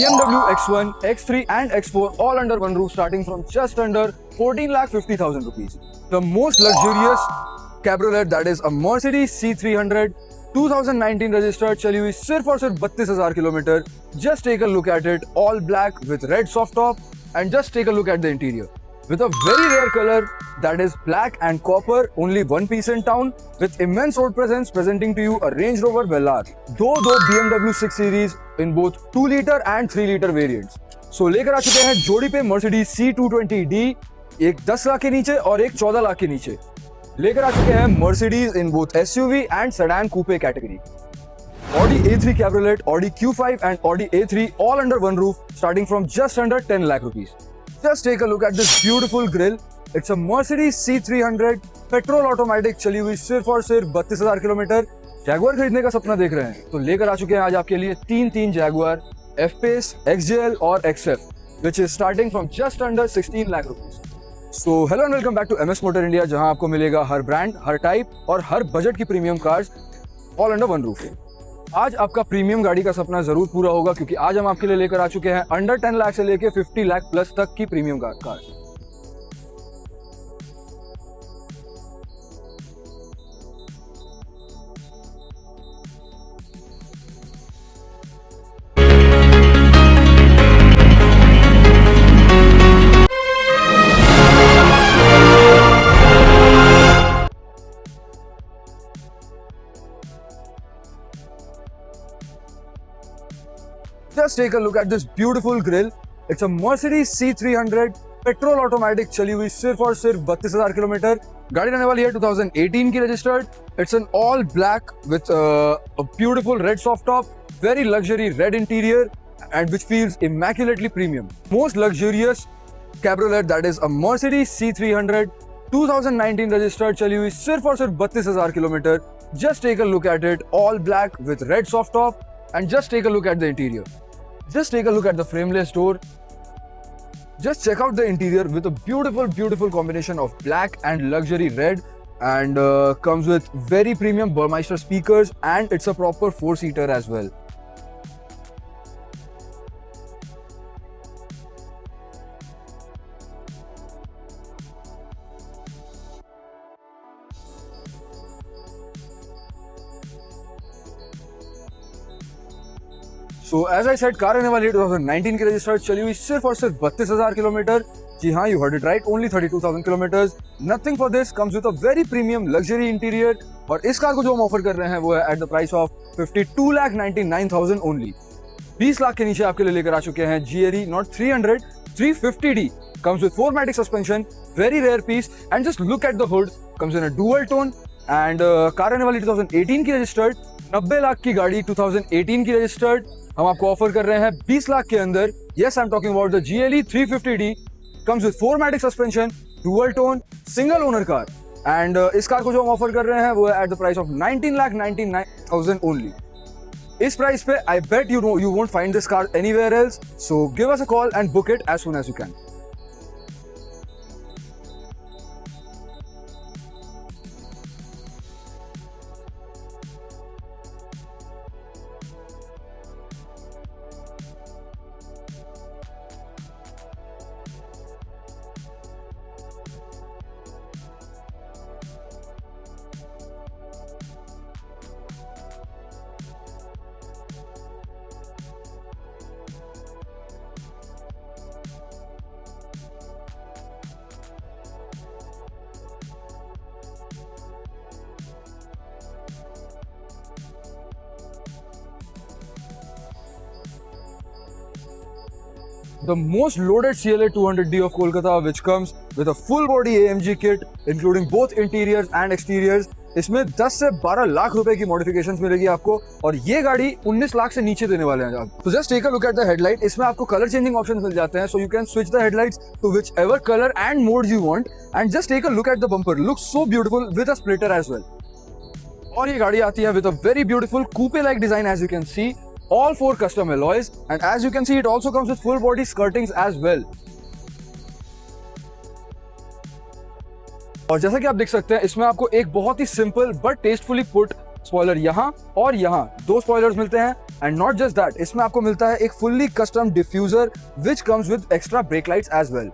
BMW X1, X3 and X4 all under one roof starting from just under 14,50,000 rupees. The most luxurious cabriolet, that is a Mercedes C300 2019 registered, चली हुई सिर्फ और सिर्फ 32,000 kilometre. Just take a look at it, all black with red soft top, and just take a look at the interior. With a very rare color, that is black and copper, only one piece in town, with immense road presence, presenting to you a Range Rover Velar. दो BMW 6 Series in both 2 liter and 3 liter variants. So लेकर आ चुके हैं जोड़ी पे Mercedes C220D, एक 10 लाख के नीचे और एक 14 लाख के नीचे. लेकर आ चुके हैं Mercedes in both SUV and sedan coupe category. Audi A3 Cabriolet, Audi Q5 and Audi A3 all under one roof, starting from just under 10 lakh rupees. Just take a look at this beautiful grille. It's a Mercedes C300 petrol automatic, चली हुई सिर्फ और सिर्फ 32,000 kilometre. Jaguar खरीदने का सपना देख रहे हैं तो लेकर आ चुके हैं आज आपके लिए तीन जैगुआर F-Pace, XJL और XF, which is starting from just under 16 lakh rupees. So hello and welcome back to MS Motor India, जहां आपको मिलेगा हर ब्रांड, हर टाइप और हर बजट की premium cars all under one roof. आज आपका प्रीमियम गाड़ी का सपना जरूर पूरा होगा, क्योंकि आज हम आपके लिए लेकर आ चुके हैं अंडर 10 लाख से लेके 50 लाख प्लस तक की premium cars. Just take a look at this beautiful grille. It's a Mercedes C300 petrol automatic, चली हुई सिर्फ और सिर्फ 32,000 किलोमीटर. गाड़ी रहने वाली है 2018 की registered. It's an all black with a beautiful red soft top, very luxury red interior, and which feels immaculately premium. Most luxurious cabriolet, that is a Mercedes C300 2019 registered, चली हुई सिर्फ और सिर्फ 32,000 kilometre. Just take a look at it, all black with red soft top, and just take a look at the interior. Just take a look at the frameless door. Just check out the interior with a beautiful combination of black and luxury red, and comes with very premium Burmeister speakers, and it's a proper 4-seater as well. So as I said, car रहने वाली है 2019 की registered, चली हुई सिर्फ और सिर्फ 32,000 kilometre. जी हाँ, you heard it right, only 32,000 kilometers. Nothing for this, comes with a very premium luxury interior. और इस कार को जो हम ऑफर कर रहे हैं वो है at the price of 52,99,000 only. 20 lakh के नीचे आपके लिए लेकर आ चुके हैं GLE Not 300, 350D. Comes with 4matic suspension, very rare piece, and just look at the hood. Comes in a dual tone, and car रहने वाली 2018 की रजिस्टर्ड, 90 लाख की गाड़ी 2018 की रजिस्टर्ड, हम आपको ऑफर कर रहे हैं 20 लाख के अंदर. Yes, I'm talking about the GLE 350D. Comes with 4matic suspension, dual tone, single owner car. And इस कार को जो हम ऑफर कर रहे हैं वो है at the price of 19,99,000 only. इस प्राइस पे I bet you won't find this car anywhere else. So give us a call and book it as soon as you can. The most loaded CLA 200D of Kolkata, which comes with a full body AMG kit, including both interiors and exteriors. इसमें 10 से 12 लाख रुपए की modifications मिलेगी आपको, और ये गाड़ी 19 लाख से नीचे देने वाले हैं आप. तो just take a look at the headlight. इसमें आपको कलर चेंजिंग ऑप्शंस मिल जाते हैं, so you can switch the headlights to whichever colour and modes you want. And just take a look at the bumper, looks so beautiful with a splitter as well. और ये गाड़ी आती है with a very beautiful coupe like design, as you can see. All 4 custom alloys, and as you can see, it also comes with full body skirtings as well. और जैसा कि आप देख सकते हैं, इसमें आपको एक बहुत ही simple but tastefully put spoiler यहाँ और यहाँ 2 स्पॉइलर्स मिलते हैं. एंड नॉट जस्ट दैट, इसमें आपको मिलता है एक fully custom diffuser which comes with extra brake lights as well.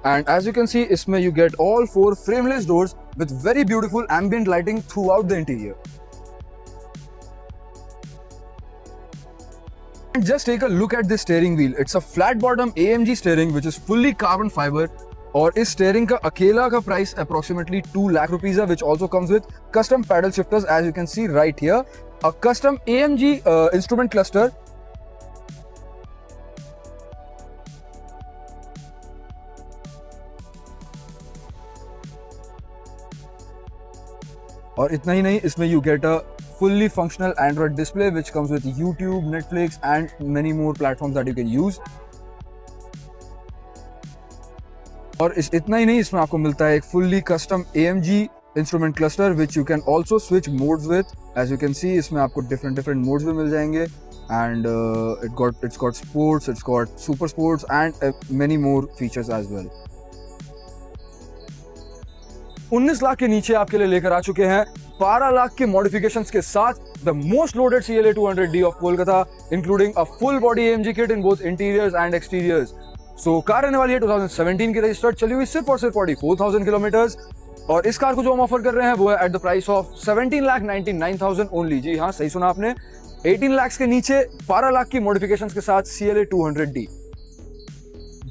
And as you can see, इसमें you get all 4 frameless doors with very beautiful ambient lighting throughout the interior. And just take a look at this steering wheel. It's a flat bottom AMG steering which is fully carbon fiber. और इस steering का अकेला का price approximately 2 lakh rupees है, which also comes with custom paddle shifters as you can see right here. A custom AMG instrument cluster. और इतना ही नहीं, इसमें you get a fully functional Android display which comes with YouTube, Netflix and many more platforms that you can use. और इतना ही नहीं, इसमें आपको मिलता है एक fully custom AMG instrument cluster which you can also switch modes with. As you can see, इसमें आपको different modes भी मिल जाएंगे and it's got sports, it's got super sports and many more features as well. 19 lakh के नीचे आपके लिए लेकर आ चुके हैं 12 लाख के मॉडिफिकेशंस के साथ the most loaded CLA 200D of Kolkata, including a full body AMG kit in both interiors and exteriors. So car रहने वाली है 2017 की रजिस्टर्ड, चली हुई सिर्फ और सिर्फ 44,000 किलोमीटर्स. और इस कार को जो हम ऑफर कर रहे हैं वो है at the price of 17,99,000 only. जी हाँ, सही सुना आपने, 18 लाख के नीचे 12 लाख की मॉडिफिकेशंस के साथ CLA 200D.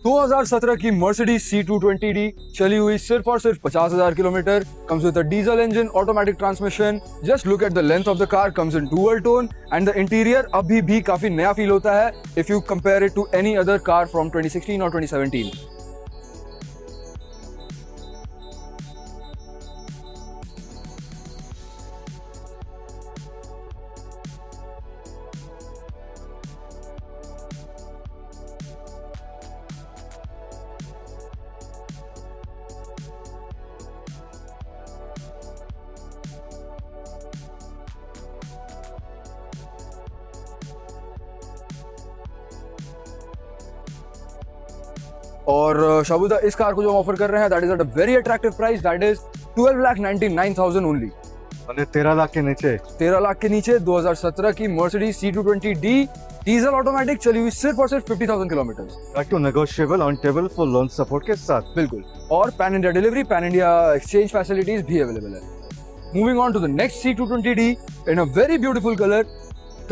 2017 की Mercedes C220D चली हुई सिर्फ और सिर्फ 50,000 kilometre. comes with a diesel engine, automatic transmission. Just look at the length of the car, comes in dual tone and the interior अभी भी काफी नया फील होता है if you compare it to any other car from 2016 or 2017. और शाबुदा, इस car को जो ऑफर कर रहे हैं that is at a very attractive price, that is 12,99,000 only. 13 lakh के नीचे 13 लाख के नीचे 2017 की Mercedes C220D डीजल ऑटोमेटिक चली हुई सिर्फ और सिर्फ 50,000 kilometre. Too negotiable on table for loan support के साथ. बिल्कुल. और pan India delivery, pan India exchange facilities भी अवेलेबल है. Moving on to the next C220D in a very beautiful colour.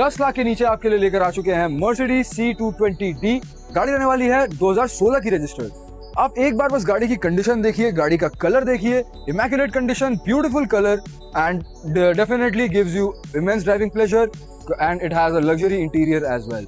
10 lakh के नीचे आपके लिए लेकर आ चुके हैं Mercedes C220D. गाड़ी रहने वाली है 2016 की रजिस्टर्ड. आप एक बार बस गाड़ी की कंडीशन देखिए, गाड़ी का कलर देखिए, immaculate condition, beautiful colour and definitely gives you immense driving pleasure and it has a luxury interior as well.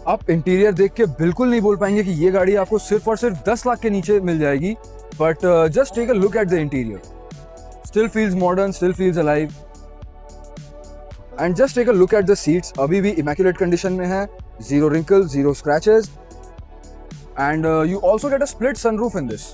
आप इंटीरियर देख के बिल्कुल नहीं बोल पाएंगे कि ये गाड़ी आपको सिर्फ और सिर्फ 10 लाख के नीचे मिल जाएगी. But just take a look at the interior. Still feels modern, still feels alive. And just take a look at the seats. अभी भी immaculate condition में है, zero wrinkles, zero scratches. And you also get a split sunroof in this.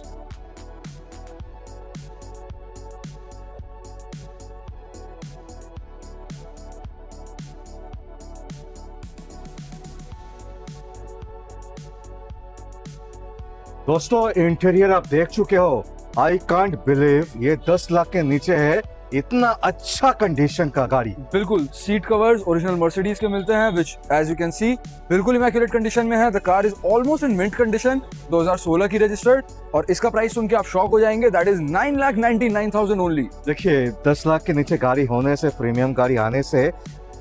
दोस्तों, interior आप देख चुके हो. I can't believe ये 10 लाख के नीचे है. इतना अच्छा कंडीशन का गाड़ी. बिल्कुल. सीट कवर्स ओरिजिनल मर्सिडीज के मिलते हैं which as you can see बिल्कुल इमैक्युलेट कंडीशन में है. The car is almost in mint condition, 2016 की रजिस्टर्ड. और इसका प्राइस सुन के आप शॉक हो जाएंगे, दैट इज 9,99,000 ओनली. देखिए, 10 लाख के नीचे गाड़ी होने से, प्रीमियम गाड़ी आने से,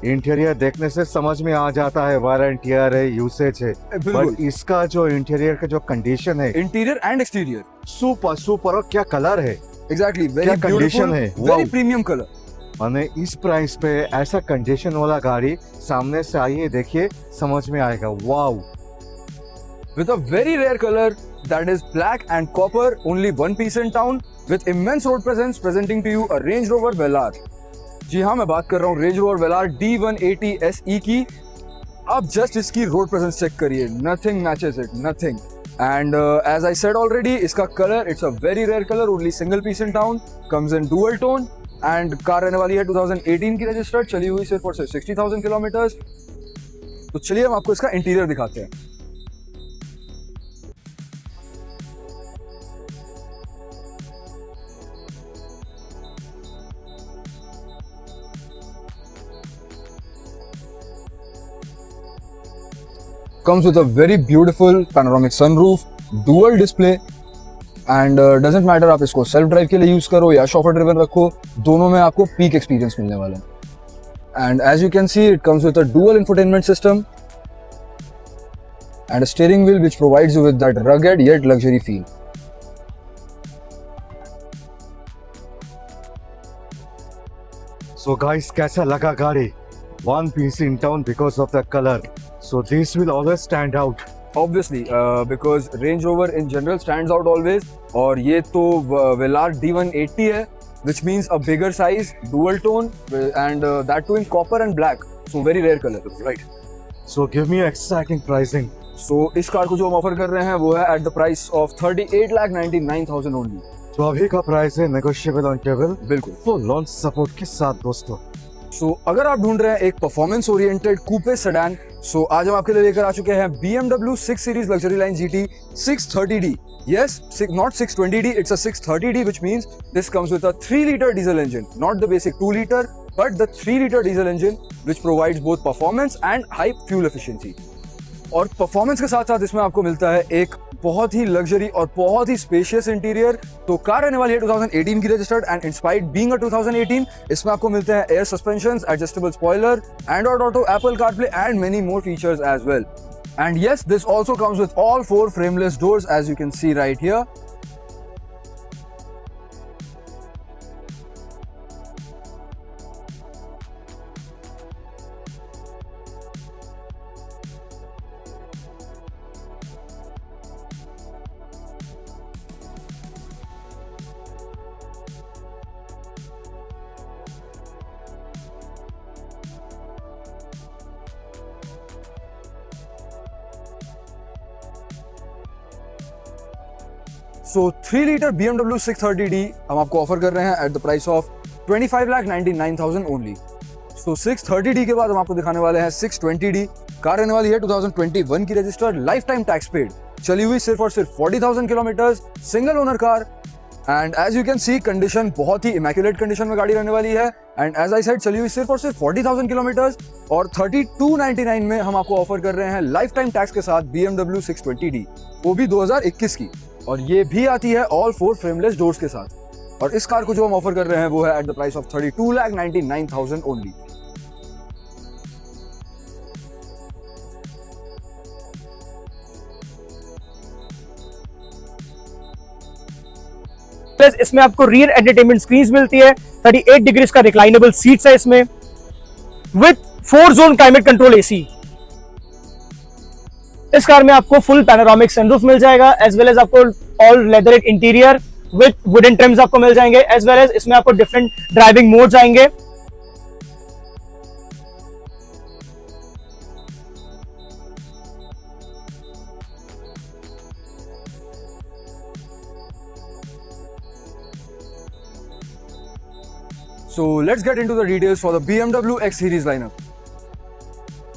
इंटीरियर देखने से समझ में आ जाता है वारंटियर है, यूसेज है. बट इसका जो इंटीरियर का जो कंडीशन है, interior and exterior, super super. और क्या कलर है. एग्जैक्टली. वेरी कंडीशन है, वेरी प्रीमियम कलर. मैंने इस प्राइस पे ऐसा कंडीशन वाला गाड़ी सामने से आइए देखिए, समझ में आएगा. Wow. With a very rare color that is black and copper, only one piece in town, with immense road presence, presenting to you a Range Rover Velar. जी हाँ, मैं बात कर रहा हूँ Range Rover Velar D180 SE की. आप just इसकी road presence check करिए, nothing matches it, nothing. And as I said already, इसका colour it's a very rare colour, only single piece in town, comes in dual tone. And car रहने वाली है 2018 की registered, चली हुई सिर्फ और सिर्फ 60,000 किलोमीटर्स. तो चलिए हम आपको इसका इंटीरियर दिखाते हैं। Comes with a very beautiful panoramic sunroof, dual display, and doesn't matter आप इसको सेल्फ ड्राइव के लिए यूज करो या शॉफर ड्रिवन रखो, दोनों में आपको पीक एक्सपीरियंस मिलने वाला है। And as you can see, it comes with a dual infotainment system and a steering wheel which provides you with that rugged yet luxury feel. So guys, कैसा लगा गाड़ी? One piece in town because of the color. So this will always stand out. Obviously, because Range Rover in general stands out always. और ये तो Velar D180 है, which means a bigger size, dual tone, and that too in copper and black. So very rare color, right? So give me exciting pricing. So इस car को जो हम offer कर रहे हैं वो है at the price of 38,99,000 only. तो अभी का प्राइस है नेगोशिएबल ऑन टेबल, बिल्कुल फुल लॉन्च सपोर्ट के साथ दोस्तों। सो अगर आप ढूंढ रहे हैं एक परफॉर्मेंस ओरिएंटेड कूपे सेडान, सो आज हम आपके लिए लेकर आ चुके हैं BMW 6 Series Luxury Line GT 630D. Yes, not 620D, it's a 630D, which means this comes with a 3-liter diesel engine, not the basic 2-liter, but the 3-liter diesel engine, which provides both performance and high fuel efficiency. और performance के साथ साथ इसमें आपको मिलता है एक बहुत ही लग्जरी और बहुत ही स्पेशियस इंटीरियर। तो कार रहने वाली है 2018 की registered and inspired being a 2018। इसमें आपको मिलते हैं air suspensions, adjustable spoiler, Android Auto, Apple CarPlay and many more features as well. And yes, this also comes with all 4 frameless doors as you can see right here. So 3-liter BMW 630D हम आपको offer कर रहे हैं at the price of 25,99,000 only. So 630D के बाद हम आपको दिखाने वाले हैं 620D। कार रहने वाली है 2021 की registered, life time tax paid, चली हुई सिर्फ और सिर्फ 40,000 kilometres, single owner car. And as you can see condition बहुत ही इमैक्युलेट कंडीशन में गाड़ी रहने वाली है। एंड एज आई सेड, चली हुई सिर्फ और सिर्फ 40,000 किलोमीटर्स और 3299 में हम आपको ऑफर कर रहे हैं लाइफ टाइम टैक्स के साथ BMW 620D, वो भी 2021 की। और ये भी आती है ऑल 4 frameless doors के साथ। और इस कार को जो हम ऑफर कर रहे हैं वो है at the price of 32,99,000 only. Plus इसमें आपको रियर एंटरटेनमेंट स्क्रीन मिलती है, 38 डिग्रीज का रिक्लाइनेबल सीट्स है इसमें, with 4 zone climate control AC. इस कार में आपको फुल पैनोरामिक सनरूफ मिल जाएगा, एज वेल एज आपको all leather interior with wooden TRIMS आपको मिल जाएंगे, एज वेल एज इसमें आपको डिफरेंट ड्राइविंग मोड्स आएंगे। So let's get into the details for the BMW X Series lineup.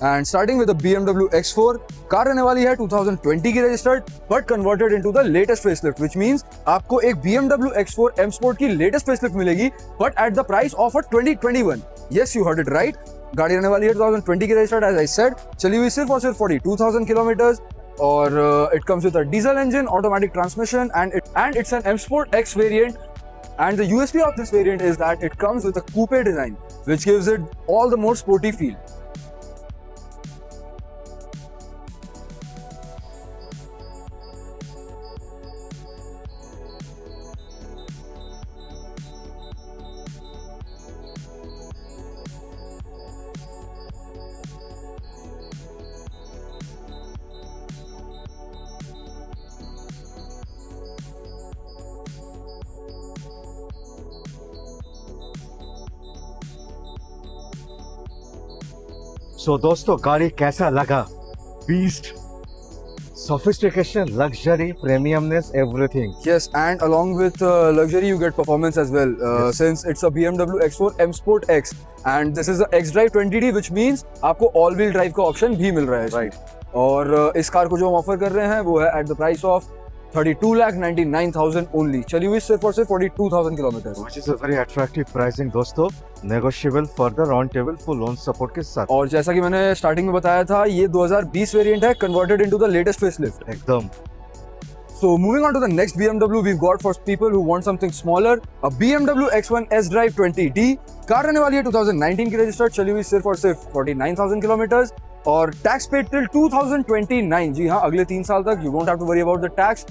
And starting with the BMW X4, car रहने वाली है 2020 की registered but converted into the latest facelift, which means आपको एक BMW X4 M Sport की latest facelift मिलेगी but at the price of a 2021। Yes, you heard it right. गाड़ी रहने वाली है 2020 की रजिस्टर्ड, एज आई सेड, चली हुई सिर्फ और सिर्फ 42,000 किलोमीटर्स और it comes with a diesel engine, automatic transmission and it's an M Sport X variant. And the USP of this variant is that it comes with a coupe design, which gives it all the more sporty feel. सो दोस्तों, गाड़ी कैसा लगा? Beast. sophistication, luxury, premiumness, everything. Yes, and along with luxury, you get performance as well. Yes. Since it's a BMW X4 M Sport X, and this is the X Drive 20D, which means आपको all wheel drive का option भी मिल रहा है इसमें. Right. और इस car को जो हम ऑफर कर रहे हैं वो है at the price of 32,99,000 only. चली हुई सिर्फ और सिर्फ 42,000 kilometre. Which is a very attractive pricing दोस्तों, negotiable further on table full loan support के साथ. और जैसा कि मैंने स्टार्टिंग में बताया था, ये 2020 वेरिएंट है, converted into the latest facelift. एकदम. So moving on to the next BMW we've got for people who want something smaller, a BMW X1 S Drive 20D. Car रहने वाली है 2019 की रजिस्टर्ड, चली हुई सिर्फ और सिर्फ 49,000 किलोमीटर और टैक्स पेड टिल 2029. जी हाँ, अगले 3 साल तक you won't have to worry about the tax.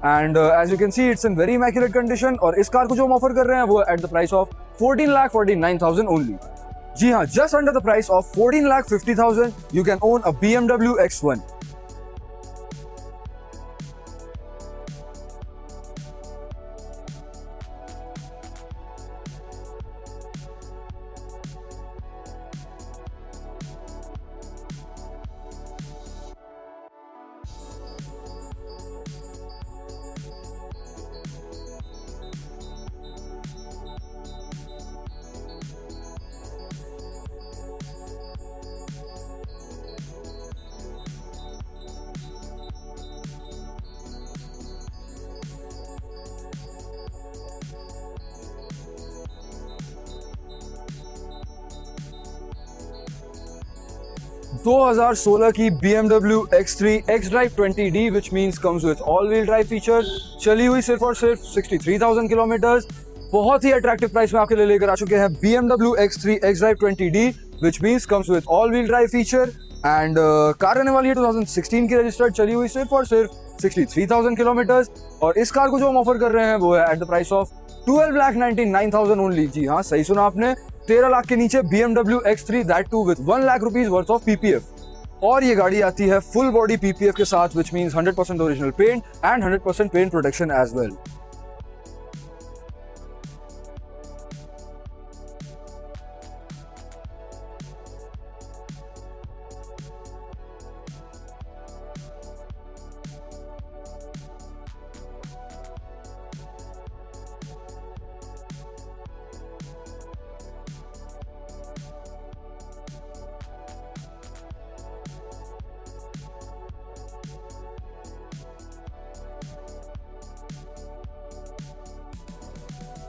And as you can see, it's in very immaculate condition. और इस कार को जो हम ऑफर कर रहे हैं वो at the price of 14,49,000 only. जी हाँ, just under the price of 14,50,000 you can own a BMW X1. दो 2016 की BMW X3 X Drive 20D which means comes with all wheel drive feature, चली हुई सिर्फ और सिर्फ 63,000 किलोमीटर. बहुत ही अट्रैक्टिव प्राइस में आपके लिए लेकर आ चुके हैं BMW X3 X Drive 20D which means comes with all wheel drive feature and car रहने वाली है 2016 की रजिस्टर्ड, चली हुई सिर्फ और सिर्फ 63,000 किलोमीटर और इस कार को जो हम ऑफर कर रहे हैं वो है at the price of 12,99,000 only. जी हाँ, सही सुना आपने, 13 लाख के नीचे BMW X3 that too with 1 lakh rupees worth of PPF. और ये गाड़ी आती है फुल बॉडी PPF के साथ which means 100% original paint and 100% paint protection as well.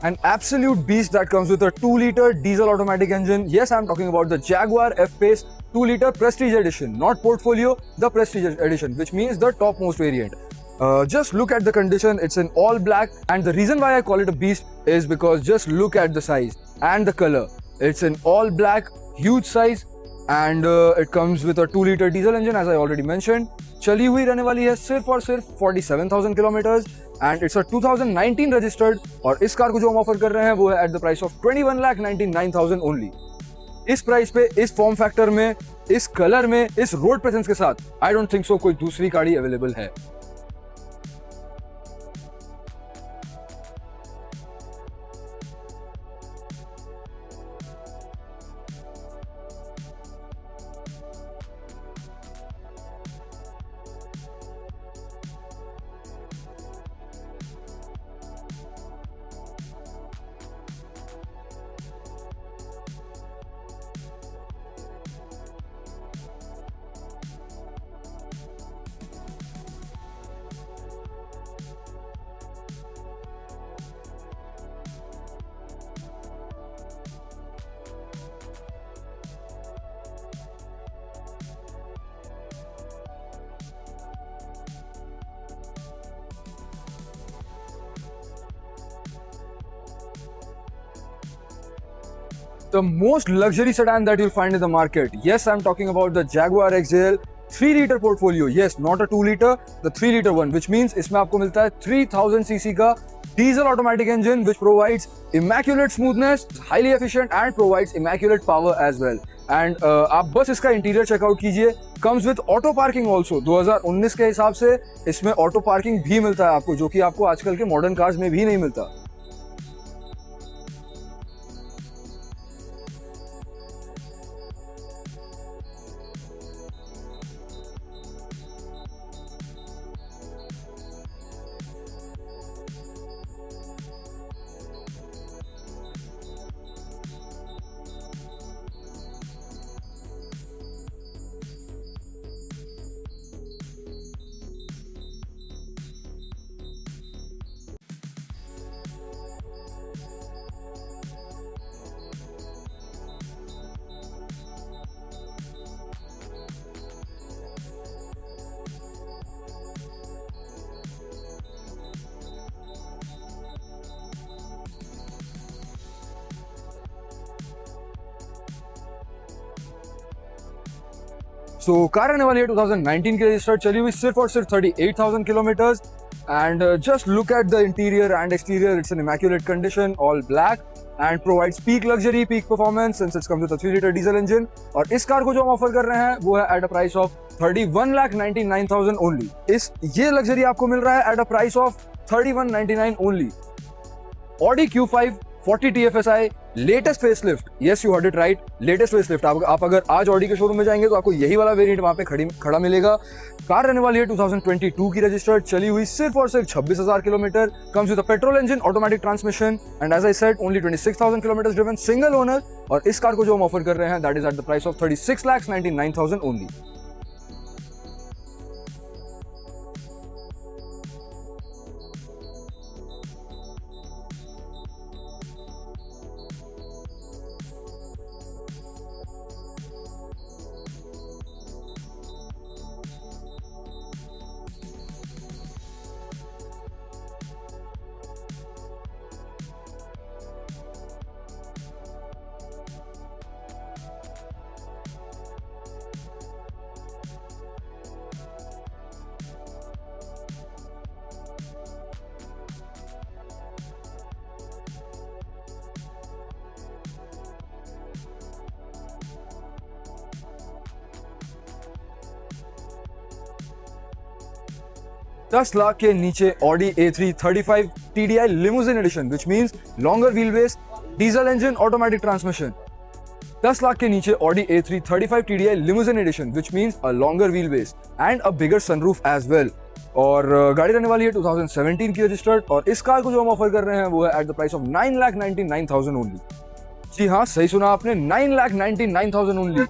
An absolute beast that comes with a 2-liter diesel automatic engine. Yes, I'm talking about the Jaguar F-Pace 2-liter Prestige Edition, not Portfolio, the Prestige Edition, which means the topmost variant. Just look at the condition, it's in all black, and the reason why I call it a beast is because just look at the size and the color. It's in all black, huge size, and it comes with a 2-liter diesel engine as I already mentioned. चली हुई रहने वाली है सिर्फ और सिर्फ 47,000 kilometre and it's a 2019 registered और इस कार को जो हम ऑफर कर रहे हैं वो है at the price of 21,99,000 only. इस प्राइस पे, इस फॉर्म फैक्टर में, इस कलर में, इस रोड प्रेजेंस के साथ आई डोंट थिंक सो कोई दूसरी गाड़ी अवेलेबल है. The most luxury sedan that you'll find in the market. Yes, I'm talking about the Jaguar XJL 3-liter portfolio. Yes, not a 2-liter, the 3-liter one, which means इसमें आपको मिलता है 3000 cc का diesel automatic engine which provides immaculate smoothness, highly efficient and provides immaculate power as well. And आप बस इसका interior checkout कीजिए. comes with auto parking also. 2019 के हिसाब से इसमें ऑटो पार्किंग भी मिलता है आपको, जो कि आपको आजकल के मॉडर्न कार्स में भी नहीं मिलता. सो कार रहने वाली है 2019 की रजिस्टर्ड, चली हुई सिर्फ और सिर्फ 38,000 kilometres. And just look at the interior and exterior. It's in immaculate condition, all black, and provides peak luxury, peak performance since it comes with a 3-liter diesel engine. और इस कार को जो हम ऑफर कर रहे हैं वो है at a price of 31,99,000 only. ये लग्जरी आपको मिल रहा है at a price of 31,99 only. Audi Q5 40 TFSI latest facelift. Yes, you heard it right, latest facelift. आप अगर आज ऑडी के शोरूम में जाएंगे तो आपको यही वाला वेरिएंट वहां पे खड़ा मिलेगा. कार रहने वाली है 2022 की रजिस्टर्ड, चली हुई सिर्फ और सिर्फ 26,000 kilometre. Comes with a petrol engine, automatic transmission, and as I said only 26,000 kilometre driven, single owner. और इस कार को जो हम ऑफर कर रहे हैं that is eight the price of 36,99,000 only. $10 lakh के नीचे Audi A3 35 TDI Limousine Edition, which means longer wheelbase, diesel engine, automatic transmission. 10 lakh के नीचे Audi A3 35 TDI Limousine Edition, which means a longer wheelbase and a bigger sunroof as well. और गाड़ी रहने वाली है 2017 की रजिस्टर्ड. और इस कार को जो हम ऑफर कर रहे हैं वो है at the price of 9,99,000 only. जी हाँ, सही सुना आपने, 9,99,000 ओनली.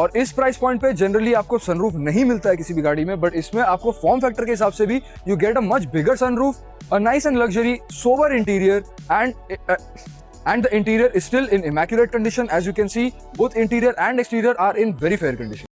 और इस प्राइस पॉइंट पे जनरली आपको सनरूफ नहीं मिलता है किसी भी गाड़ी में, बट इसमें आपको फॉर्म फैक्टर के हिसाब से भी you get a much bigger sunroof, a nice and luxury sober interior, and the interior is still in immaculate condition. As you can see, both interior and exterior are in very fair condition.